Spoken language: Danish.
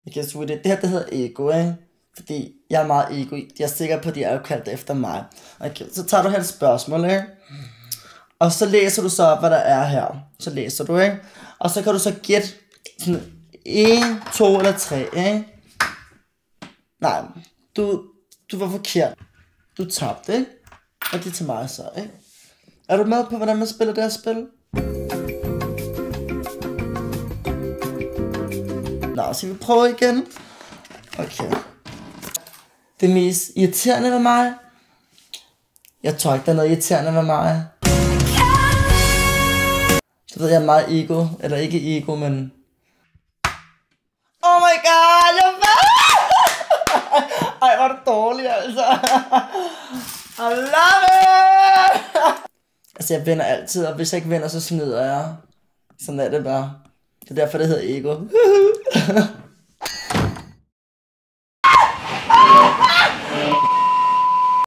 Okay, sweetie, det her det hedder ego, ikke? Fordi jeg er meget ego. Jeg er sikker på, at de er jo kaldt efter mig. Okay, så tager du her et spørgsmål, ikke? Og så læser du så op, hvad der er her. Så læser du, ikke? Og så kan du så gætte sådan 1, 2 eller 3, ikke? Nej, du var forkert. Du tabte, ikke? Og det er til mig så, ikke? Er du med på, hvordan man spiller det her spil? Nå, så vi prøver igen. Okay. Det mest irriterende ved mig. Jeg tror ikke, der er noget irriterende ved mig. Så ved jeg meget ego. Eller ikke ego, men... Oh my god, jeg ej, hvor er det dårligt, altså. I love it! Altså, jeg vinder altid, og hvis jeg ikke vinder, så snyder jeg. Sådan er det bare. Det er derfor, det hedder ego.